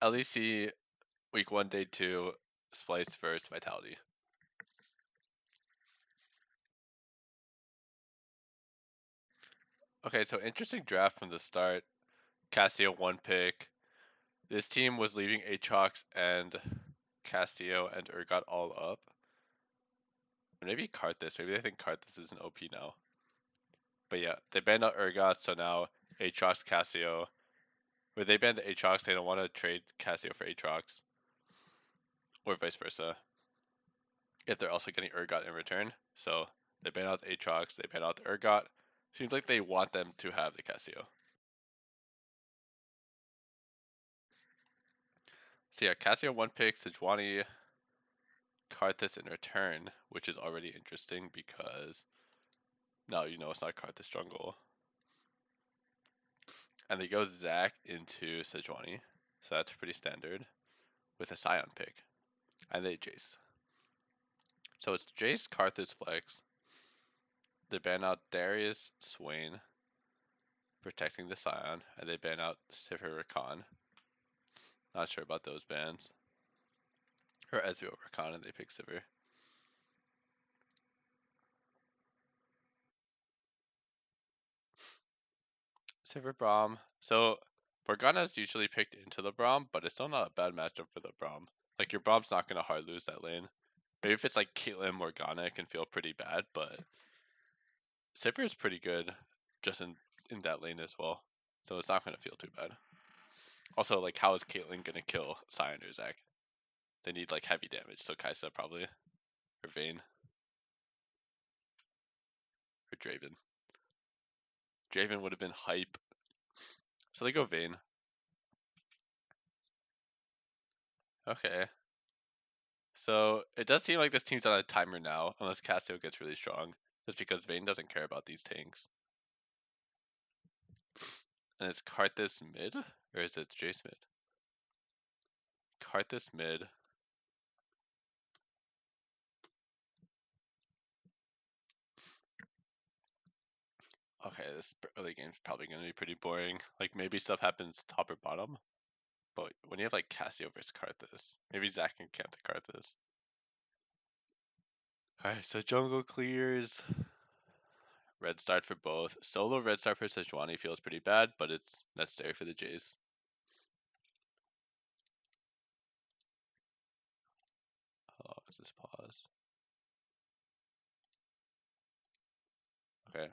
LEC week 1, day 2, Splice versus Vitality. Okay, so interesting draft from the start. Casio 1 pick. This team was leaving Aatrox and Casio and Urgot all up. Maybe Karthus. Maybe they think Karthus is an OP now. But yeah, they banned out Urgot, so now Aatrox, Casio. Where they banned the Aatrox, they don't want to trade Casio for Aatrox. Or vice versa. If they're also getting Urgot in return. So they banned out the Aatrox, they banned out the Urgot. Seems like they want them to have the Casio. So yeah, Casio 1 pick, Sejuani, Karthus in return, which is already interesting because now you know it's not Karthus jungle. And they go Zac into Sejuani, so that's pretty standard, with a Scion pick. And they Jace. So it's Jace, Karthus, Flex. They ban out Darius, Swain, protecting the Scion, and they ban out Sivir Rakan. Not sure about those bans. Or Ezreal Rakan, and they pick Sivir. Sivir Braum. So Morgana's usually picked into the Braum, but it's still not a bad matchup for the Braum. Like your Braum's not gonna hard lose that lane. Maybe if it's like Caitlyn Morgana, it can feel pretty bad, but Sivir is pretty good just in that lane as well. So it's not gonna feel too bad. Also, like how is Caitlyn gonna kill Sion or Zac? They need like heavy damage, so Kaisa probably. Or Vayne. Or Draven. Draven would have been hype. So they go Vayne. Okay. So it does seem like this team's on a timer now, unless Casio gets really strong. Just because Vayne doesn't care about these tanks. And it's Karthus mid? Or is it Jace mid? Karthus mid. Okay, this early game's probably going to be pretty boring. Like, maybe stuff happens top or bottom. But when you have, like, Casio versus Karthus, maybe Zac can camp the Karthus. Alright, so jungle clears. Red start for both. Solo red start for Sejuani feels pretty bad, but it's necessary for the Jays. Oh, is this pause? Okay.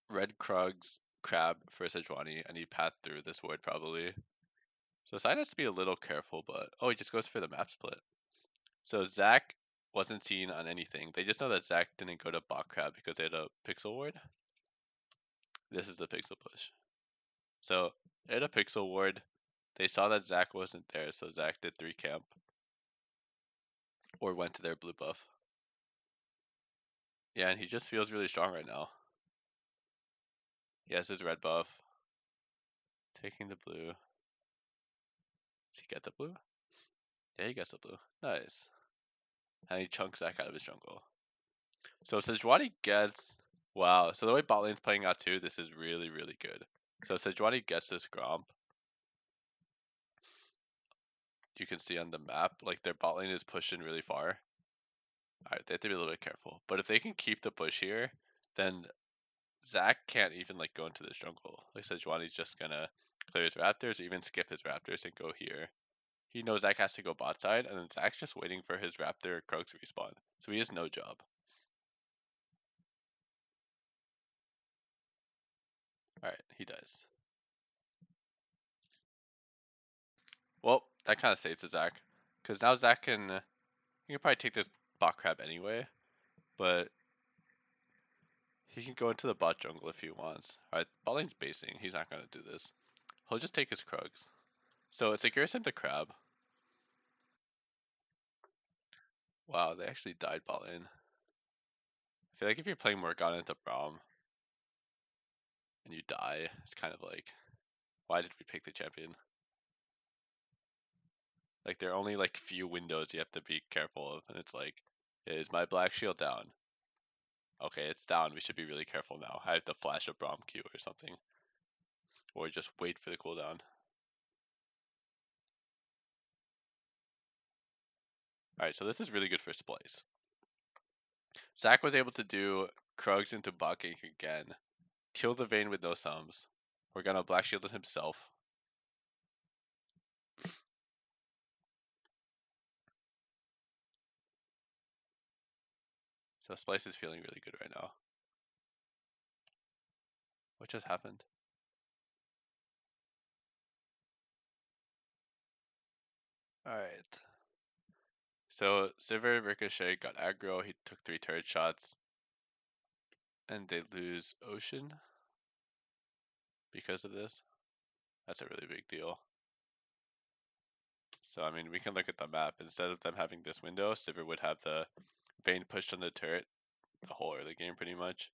Red Krug's crab for Sejuani, and he path through this wood probably. So Side has to be a little careful, but oh, he just goes for the map split. So Zac wasn't seen on anything. They just know that Zac didn't go to bot crab because they had a pixel ward. This is the pixel push. So they had a pixel ward. They saw that Zac wasn't there, so Zac did 3 camp. Or went to their blue buff. Yeah, and he just feels really strong right now. He has his red buff. Taking the blue. Did he get the blue? Yeah, he gets the blue. Nice. And he chunks Zac out of his jungle. So Sejuani gets... Wow, so the way bot lane's playing out too, this is really, really good. So Sejuani gets this Gromp. You can see on the map, like their bot lane is pushing really far. Alright, they have to be a little bit careful. But if they can keep the push here, then Zac can't even like go into this jungle. Like Sejuani's just gonna clear his raptors or even skip his raptors and go here. He knows Zac has to go bot side, and then Zac's just waiting for his raptor Krug to respawn. So he has no job. Alright, he does. Well, that kind of saves the Zac. Because now Zac can... He can probably take this bot crab anyway. But he can go into the bot jungle if he wants. Alright, bot lane's basing. He's not going to do this. He'll just take his Krugs. So it's a Garrison to crab. Wow, they actually died bot lane. I feel like if you're playing Morgana into Braum and you die, it's kind of like, why did we pick the champion? Like there are only like few windows you have to be careful of, and it's like, is my black shield down? Okay, it's down. We should be really careful now. I have to flash a Braum Q or something, or just wait for the cooldown. Alright, so this is really good for Splice. Zach was able to do Krugs into bot gank again. Kill the Vayne with no sums. We're gonna Black Shield it himself. So Splice is feeling really good right now. What just happened? Alright. So Sivir Ricochet got aggro, he took 3 turret shots. And they lose Ocean because of this. That's a really big deal. So I mean we can look at the map. Instead of them having this window, Sivir would have the Vayne pushed on the turret the whole early game pretty much.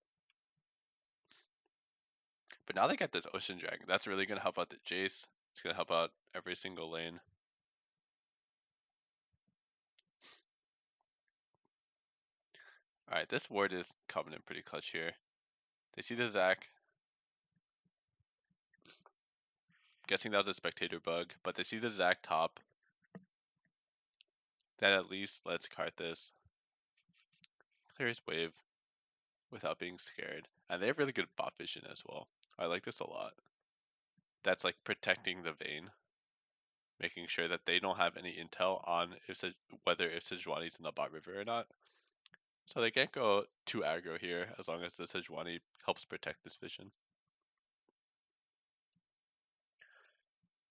But now they got this Ocean Dragon. That's really gonna help out the Jace. It's gonna help out every single lane. Alright, this ward is coming in pretty clutch here. They see the Zac. Guessing that was a spectator bug, but they see the Zac top. That at least lets Karthus clear his wave without being scared. And they have really good bot vision as well. I like this a lot. That's like protecting the Vayne. Making sure that they don't have any intel on whether if Sejuani's in the bot river or not. So they can't go too aggro here as long as the Sejuani helps protect this vision.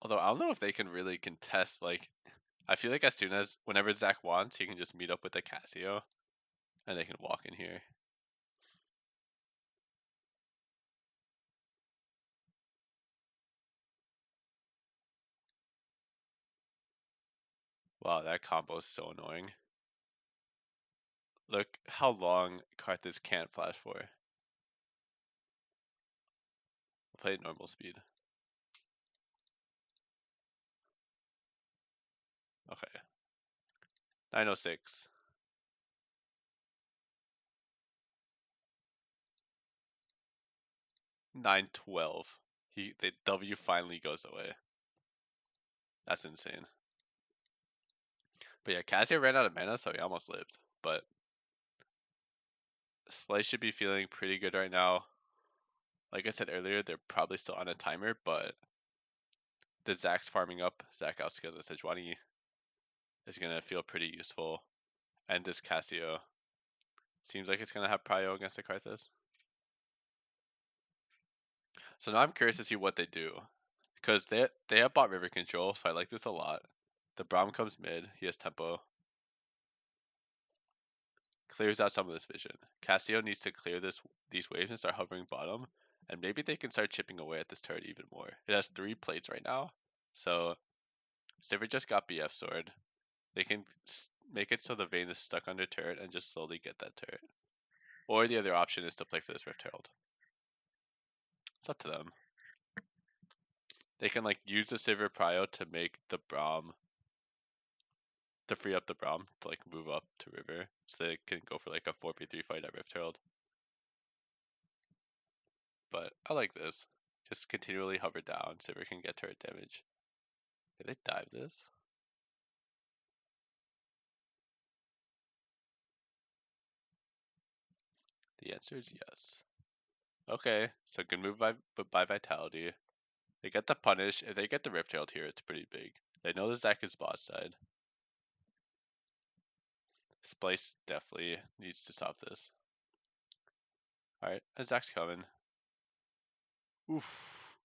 Although I don't know if they can really contest, like, I feel like as soon as, whenever Zac wants, he can just meet up with the Cassio and they can walk in here. Wow, that combo is so annoying. Look how long Karthus can't flash for. We'll play at normal speed. Okay. 906. 912. The W finally goes away. That's insane. But yeah, Cassio ran out of mana, so he almost lived. But Splice should be feeling pretty good right now. Like I said earlier, they're probably still on a timer, but the Zac's farming up. Zac outscales of Sejuani is going to feel pretty useful. And this Cassio seems like it's going to have prio against the Karthus. So now I'm curious to see what they do. Because they have bot river control, so I like this a lot. The Braum comes mid, he has tempo. Clears out some of this vision. Cassio needs to clear these waves and start hovering bottom. And maybe they can start chipping away at this turret even more. It has 3 plates right now. So Sivir just got BF sword. They can make it so the Vayne is stuck under turret and just slowly get that turret. Or the other option is to play for this Rift Herald. It's up to them. They can like use the Sivir prio to make the Braum, to free up the Braum to like move up to river, so they can go for like a 4v3 fight at Rift Herald. But I like this. Just continually hover down, Sivir can get turret damage. Did they dive this? The answer is yes. Okay, so good move by Vitality. They get the punish. If they get the Rift Herald here, it's pretty big. They know the Zac is bot side. Splice definitely needs to stop this. Alright, Zac's coming. Oof.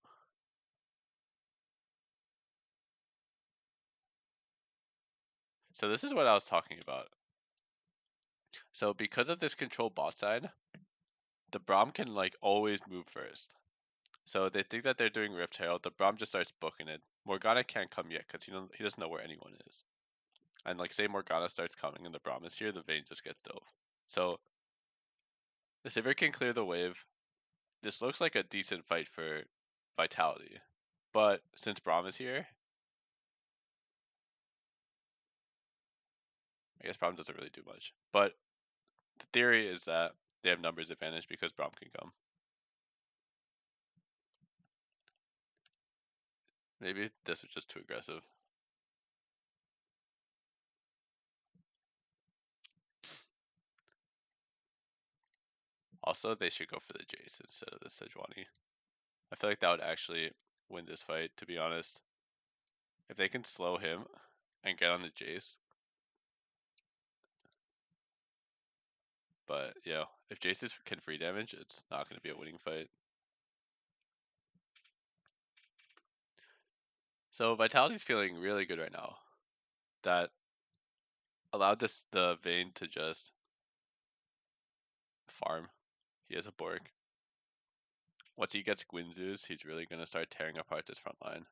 So this is what I was talking about. So because of this control bot side, the Braum can like always move first. So they think that they're doing Rift Herald, the Braum just starts booking it. Morgana can't come yet because he doesn't know where anyone is. And like say Morgana starts coming and the Braum is here, the Vayne just gets dove. So the Sivir can clear the wave. This looks like a decent fight for Vitality. But since Braum is here, I guess Braum doesn't really do much. But the theory is that they have numbers advantage because Braum can come. Maybe this was just too aggressive. Also, they should go for the Jace instead of the Sejuani. I feel like that would actually win this fight, to be honest. If they can slow him and get on the Jace. But, if Jace can free damage, it's not going to be a winning fight. So Vitality's feeling really good right now. That allowed the Vayne to just farm. He has a Bork. Once he gets Gwynzoos, he's really going to start tearing apart this front line.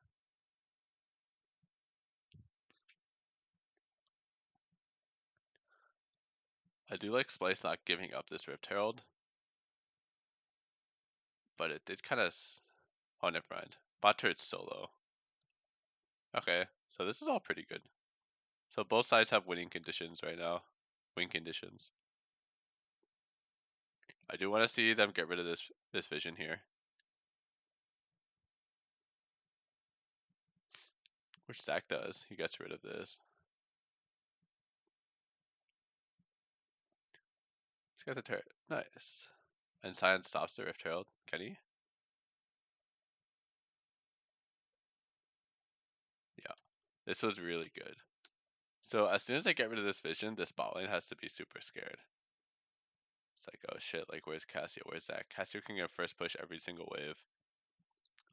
I do like Splice not giving up this Rift Herald. But it did kind of... Oh, never mind. Bot turret's solo. Okay, so this is all pretty good. So both sides have winning conditions right now. Win conditions. I do want to see them get rid of this vision here. Which Zach does. He gets rid of this. He's got the turret. Nice. And Science stops the Rift Herald. Can he? Yeah. This was really good. So as soon as I get rid of this vision, this bot lane has to be super scared. It's like, oh shit, like where's Cassio? Where's Zach? Cassio can get first push every single wave.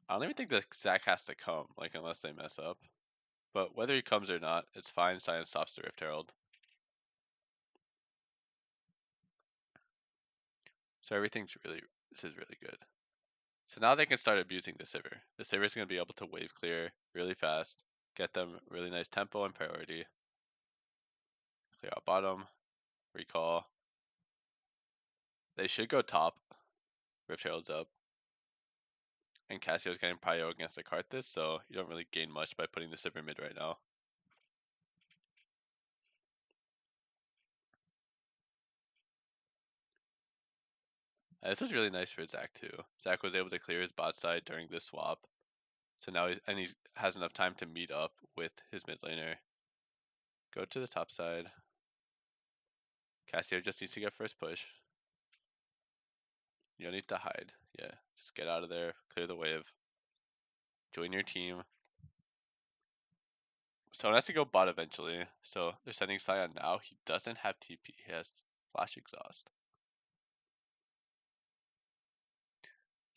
I don't even think that Zach has to come, like unless they mess up. But whether he comes or not, it's fine. Science stops the Rift Herald. So this is really good. So now they can start abusing the Sivir. The Sivir is going to be able to wave clear really fast, get them really nice tempo and priority. Clear out bottom, recall. They should go top. Rift Herald's up. And Cassio's getting prio against the Karthus, so you don't really gain much by putting the Sivir mid right now. And this was really nice for Zach too. Zach was able to clear his bot side during this swap. So now he has enough time to meet up with his mid laner. Go to the top side. Cassio just needs to get first push. You don't need to hide. Yeah, just get out of there, clear the wave. Join your team. Someone has to go bot eventually. So they're sending Sion now. He doesn't have TP. He has Flash Exhaust.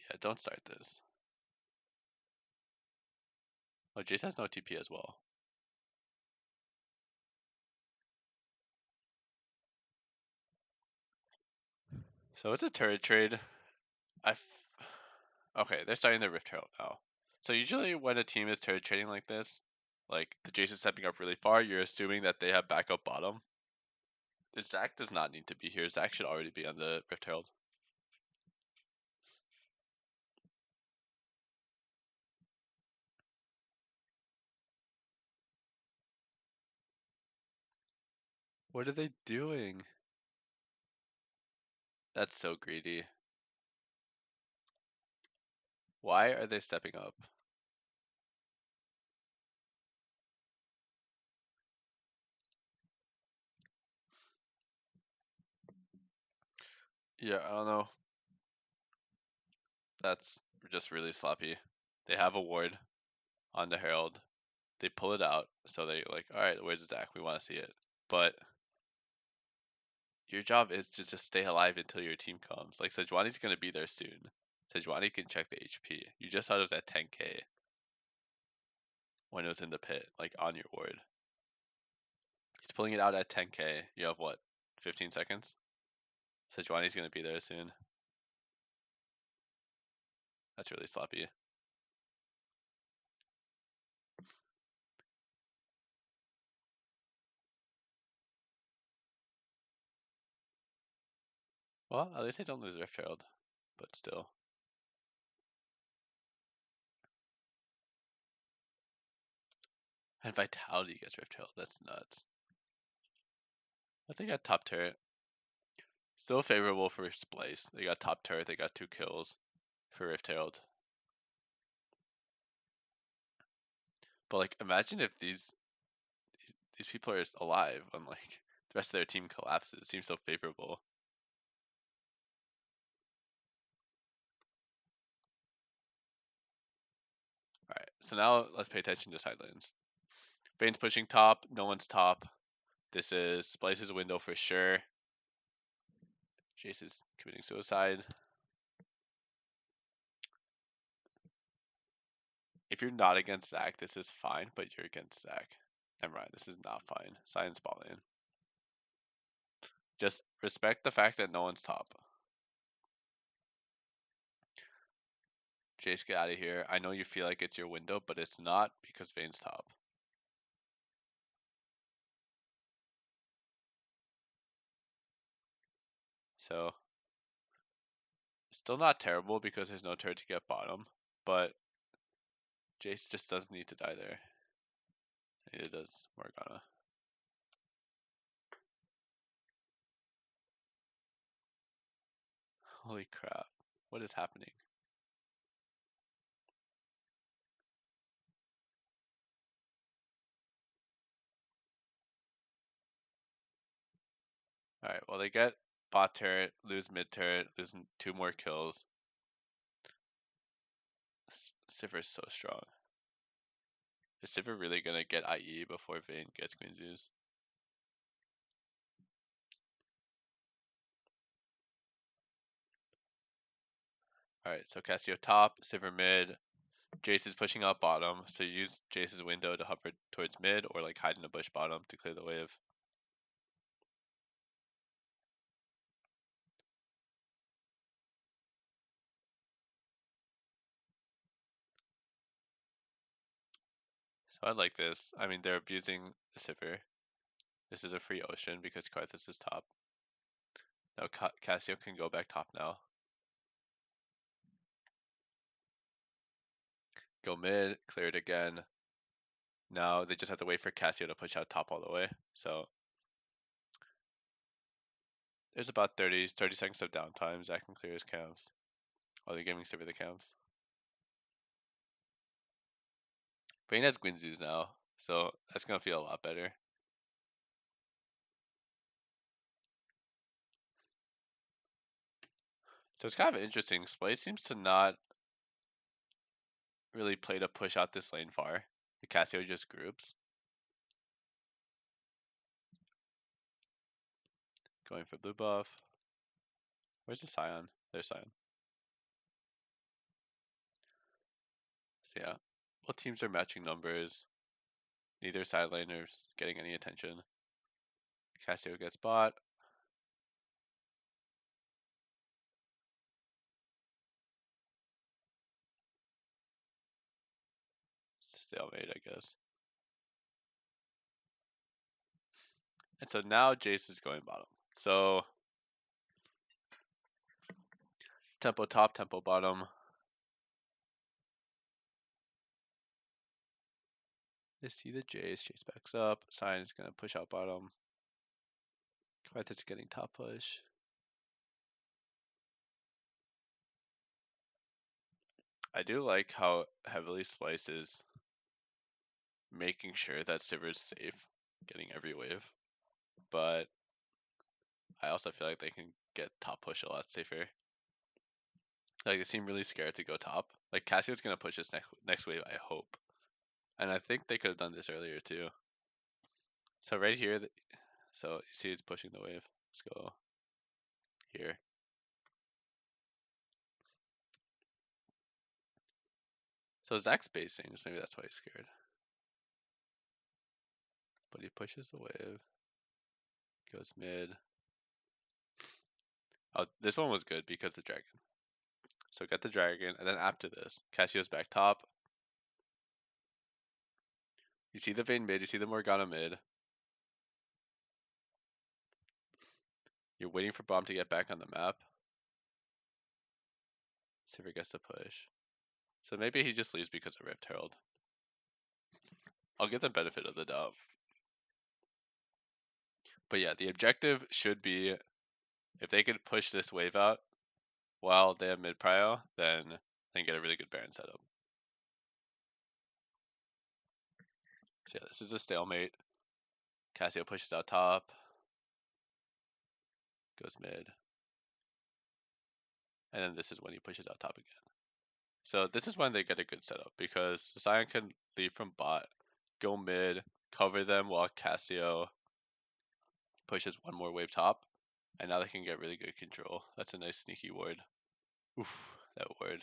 Yeah, don't start this. Oh, Jace has no TP as well. So it's a turret trade. Okay, they're starting the Rift Herald now. So usually when a team is turret trading like this, like the Jace is stepping up really far, you're assuming that they have backup bottom. Zach does not need to be here. Zach should already be on the Rift Herald. What are they doing? That's so greedy. Why are they stepping up? Yeah, I don't know. That's just really sloppy. They have a ward on the Herald. They pull it out, so they like, all right, where's Zach? We want to see it. But your job is to just stay alive until your team comes. Like Sejuani's gonna be there soon. Sejuani can check the HP. You just saw it was at 10k when it was in the pit, like on your ward. He's pulling it out at 10k. You have what, 15 seconds? Sejuani's gonna be there soon. That's really sloppy. Well, at least I don't lose Rift Herald, but still. And Vitality gets Rift Herald. That's nuts. I think I got top turret. Still favorable for Splice. They got top turret. They got 2 kills for Rift Herald. But like, imagine if these people are alive when like the rest of their team collapses. It seems so favorable. So now let's pay attention to side lanes. Vayne's pushing top, no one's top. This is Splice's window for sure. Jace is committing suicide. If you're not against Zac, this is fine, but you're against Zac. Never mind, this is not fine. Science ball in. Just respect the fact that no one's top. Jace, get out of here. I know you feel like it's your window, but it's not because Vayne's top. So, still not terrible because there's no turret to get bottom, but Jace just doesn't need to die there. Neither does Morgana. Holy crap. What is happening? Alright, well they get bot turret, lose mid turret, lose 2 more kills. Sivir's so strong. Is Sivir really gonna get IE before Vayne gets Queen Zeus? Alright, so Cassio top, Sivir mid. Jace is pushing out bottom, so you use Jace's window to hover towards mid or like hide in a bush bottom to clear the wave. So I like this. I mean, they're abusing the Sivir. This is a free ocean because Karthus is top. Now Cassio can go back top now. Go mid, clear it again. Now they just have to wait for Cassio to push out top all the way. So there's about 30 seconds of downtime. Zac can clear his camps. While they're giving Sivir the camps. Vayne has Guinzoos now, so that's gonna feel a lot better. So it's kind of interesting. Splice seems to not really play to push out this lane far. The Cassio just groups. Going for blue buff. Where's the Scion? There's Scion. So yeah, both teams are matching numbers. Neither side laner's getting any attention. Cassio gets bot. Stalemate, I guess. And so now Jace is going bottom. So tempo top, tempo bottom. They see the Jace. Jace backs up. Scion is gonna push out bottom. Karthus getting top push. I do like how heavily Splice is making sure that Sivir's safe, getting every wave. But I also feel like they can get top push a lot safer. Like they seem really scared to go top. Like Cassio's gonna push this next wave, I hope. And I think they could have done this earlier too. So right here, so you see it's pushing the wave. Let's go here. So Zac's basing, so maybe that's why he's scared. But he pushes the wave. Goes mid. Oh, this one was good because the dragon. So get the dragon, and then after this, Cassio's back top. You see the Vayne mid, you see the Morgana mid. You're waiting for Bomb to get back on the map. Sivir gets the push. So maybe he just leaves because of Rift Herald. I'll give the benefit of the doubt. But yeah, the objective should be if they could push this wave out while they have mid prio, then they can get a really good Baron setup. So yeah, this is a stalemate. Cassio pushes out top. Goes mid. And then this is when he pushes out top again. So this is when they get a good setup because Zion can leave from bot, go mid, cover them while Cassio pushes one more wave top, and now they can get really good control. That's a nice sneaky ward. Oof, that ward.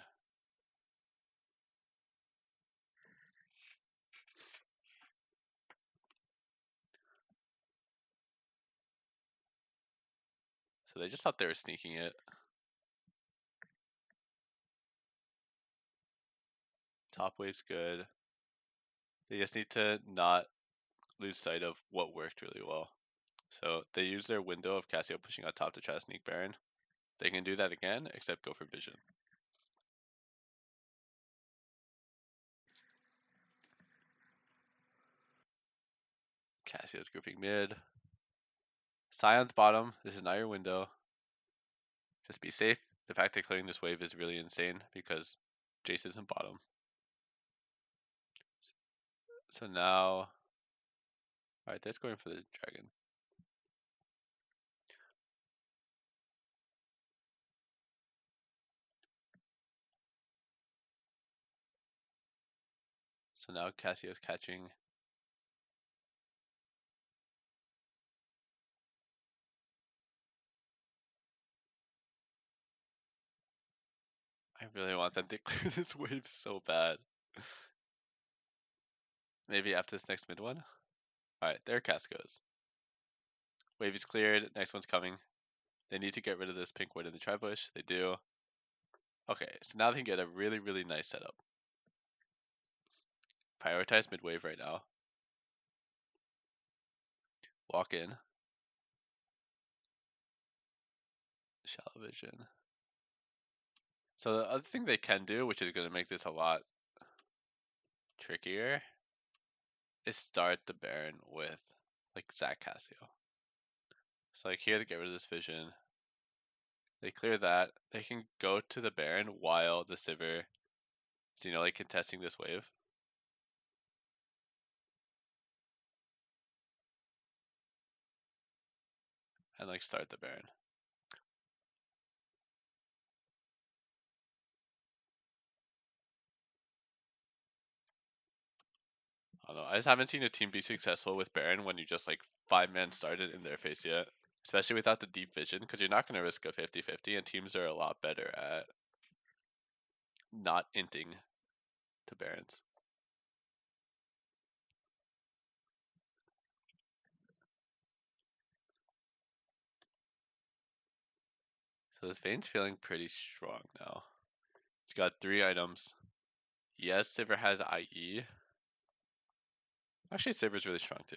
So they just thought they were sneaking it. Top wave's good. They just need to not lose sight of what worked really well. So they use their window of Cassio pushing on top to try to sneak Baron. They can do that again, except go for vision. Cassio's grouping mid. Scion's bottom. This is not your window. Just be safe. The fact they're clearing this wave is really insane because Jace is in bottom. So now, alright, that's going for the dragon. So now Cassio's catching. I really want them to clear this wave so bad. Maybe after this next mid one? Alright, there Cass goes. Wave is cleared, next one's coming. They need to get rid of this pink ward in the tri-bush. They do. Okay, so now they can get a really, really nice setup. Prioritize mid wave right now. Walk in. Shallow vision. So the other thing they can do, which is going to make this a lot trickier, is start the Baron with like Zach Cassio. So like here to get rid of this vision. They clear that. They can go to the Baron while the Sivir is, like contesting this wave. And like start the Baron. I don't know. I just haven't seen a team be successful with Baron when you just like 5-man started in their face yet. Especially without the deep vision, because you're not going to risk a 50-50, and teams are a lot better at not inting to Barons. So this Vayne's feeling pretty strong now. He's got 3 items. Yes, Sivir has IE. Actually, Sivir's really strong too.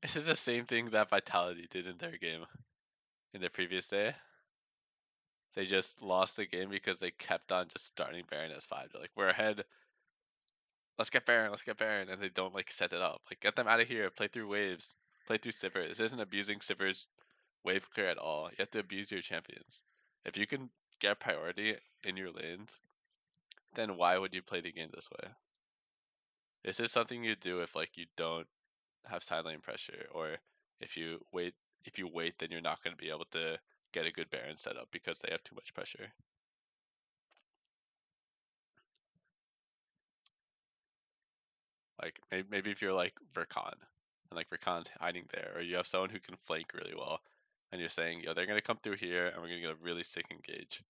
This is the same thing that Vitality did in their game in the previous day. They just lost the game because they kept on just starting Baron as 5. They're like, we're ahead. Let's get Baron, let's get Baron. And they don't like set it up. Like, get them out of here. Play through waves. Play through Sivir. This isn't abusing Sivir's wave clear at all. You have to abuse your champions. If you can get priority in your lanes, then why would you play the game this way? This is something you do if like you don't have side lane pressure, or if you wait then you're not going to be able to get a good Baron setup because they have too much pressure. Like maybe if you're like Vercon and like Vercon's hiding there, or you have someone who can flank really well, and you're saying, yo, they're gonna come through here and we're gonna get a really sick engage.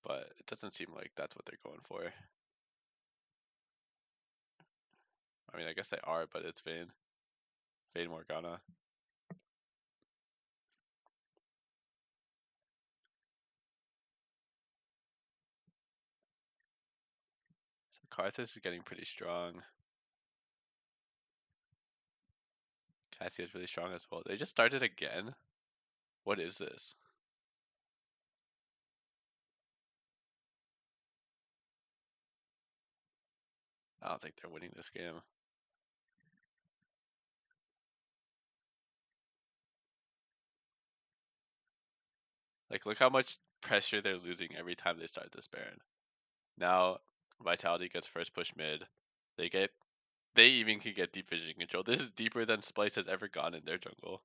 But it doesn't seem like that's what they're going for. I mean, I guess they are, but it's Vayne Morgana. So Karthus is getting pretty strong. Cassie is really strong as well. They just started again. What is this? I don't think they're winning this game. Like, look how much pressure they're losing every time they start this Baron. Now, Vitality gets first push mid. They even can get deep vision control. This is deeper than Splice has ever gone in their jungle.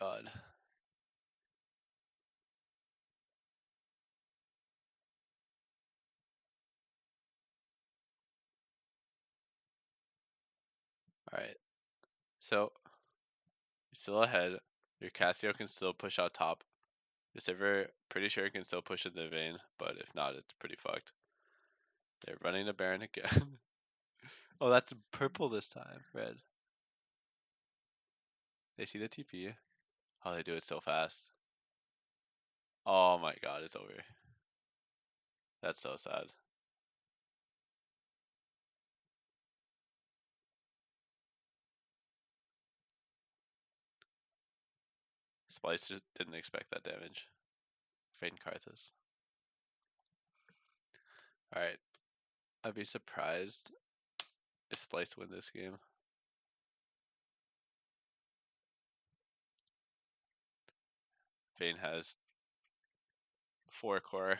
god. Alright. So you're still ahead. Your Casio can still push out top. Your Saver, pretty sure it can still push in the vein, but if not, it's pretty fucked. They're running the Baron again. Oh, that's purple this time. Red. They see the TP. Oh, they do it so fast. Oh my god, it's over. That's so sad. Splice just didn't expect that damage. Fade Karthus. Alright. I'd be surprised if Splice win this game. Vayne has 4 core.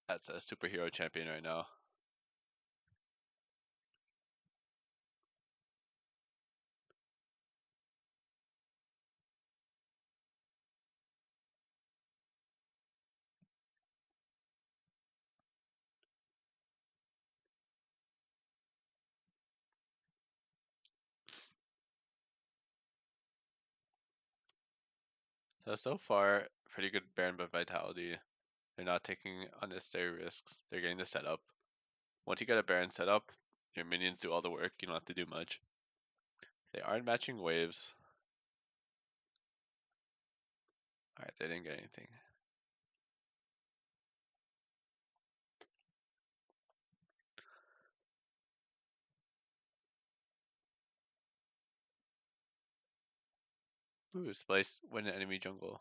That's a superhero champion right now. So far, pretty good Baron by Vitality. They're not taking unnecessary risks. They're getting the setup. Once you get a Baron set up, your minions do all the work. You don't have to do much. They aren't matching waves. Alright, they didn't get anything. Ooh, Splice win an enemy jungle.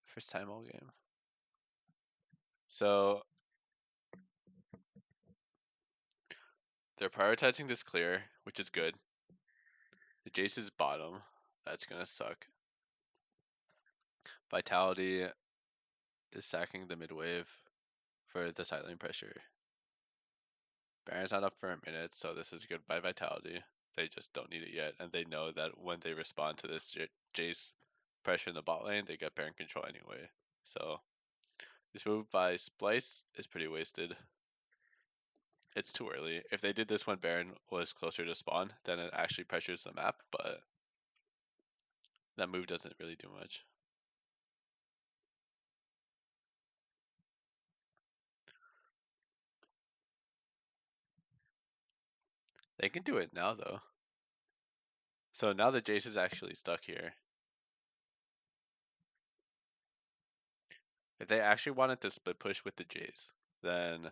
First time all game. So they're prioritizing this clear, which is good. The Jace is bottom. That's gonna suck. Vitality is sacking the mid wave for the side lane pressure. Baron's not up for a minute, so this is good by Vitality. They just don't need it yet, and they know that when they respond to this Jace pressure in the bot lane, they get Baron control anyway. So this move by Splice is pretty wasted. It's too early. If they did this when Baron was closer to spawn, then it actually pressures the map, but that move doesn't really do much. They can do it now though. So now the Jace is actually stuck here. If they actually wanted to split push with the Jace, then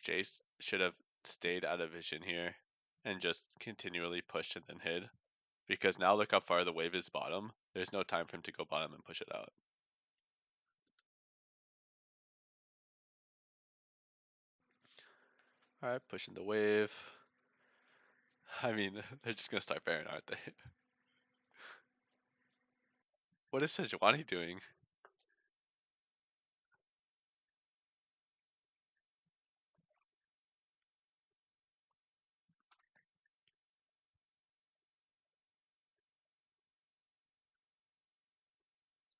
Jace should have stayed out of vision here and just continually pushed and then hid. Because now look how far the wave is bottom. There's no time for him to go bottom and push it out. Alright, pushing the wave. I mean, they're just gonna start Baron, aren't they? What is Sejuani doing?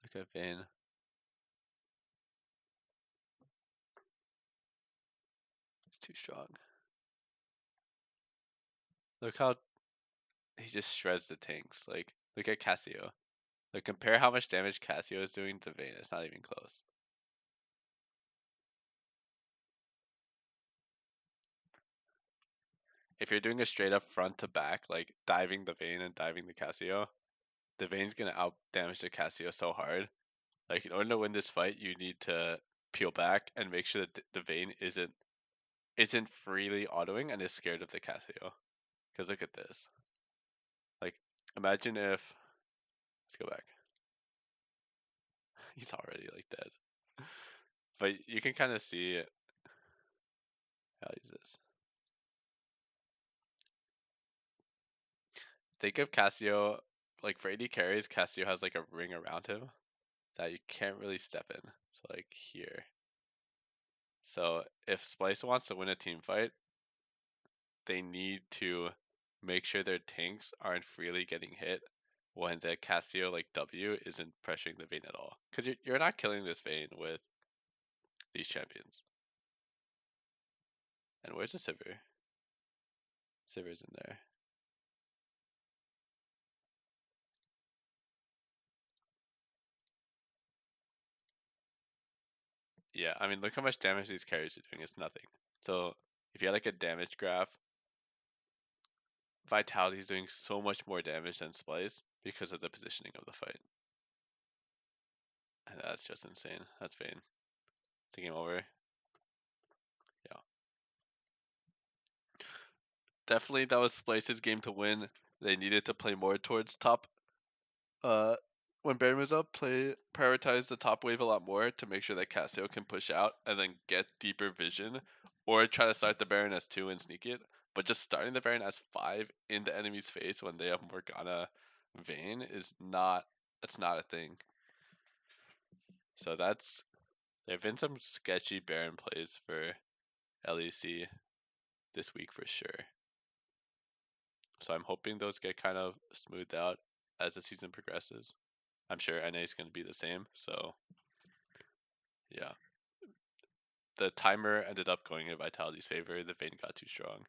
Look at Vayne. It's too strong. Look how he just shreds the tanks. Like, look at Cassio. Like, compare how much damage Cassio is doing to Vayne. It's not even close. If you're doing a straight up front to back, like diving the Vayne and diving the Vayne's gonna out damage the Cassio so hard. Like, in order to win this fight, you need to peel back and make sure that the Vayne isn't freely autoing and is scared of the Cassio. Because look at this. Like, imagine if let's go back. He's already like dead. But you can kind of see how I use this. Think of Cassio, like for AD carries, Cassio has like a ring around him that you can't really step in. So like here. So if Splice wants to win a team fight, they need to make sure their tanks aren't freely getting hit when the Cassio like W isn't pressuring the Vayne at all. Because you're not killing this Vayne with these champions. And where's the Sivir? Sivir's in there. Yeah, I mean, look how much damage these carries are doing. It's nothing. So if you had like a damage graph, Vitality is doing so much more damage than Splice because of the positioning of the fight. And that's just insane. That's Vayne. It's a game over. Yeah. Definitely that was Splice's game to win. They needed to play more towards top. When Baron was up, prioritize the top wave a lot more to make sure that Cassio can push out and then get deeper vision, or try to start the Baron as 2 and sneak it. But just starting the Baron as 5 in the enemy's face when they have Morgana Vayne is not. That's not a thing. So there have been some sketchy Baron plays for LEC this week for sure. So I'm hoping those get kind of smoothed out as the season progresses. I'm sure NA is going to be the same. So yeah, the timer ended up going in Vitality's favor. The Vayne got too strong.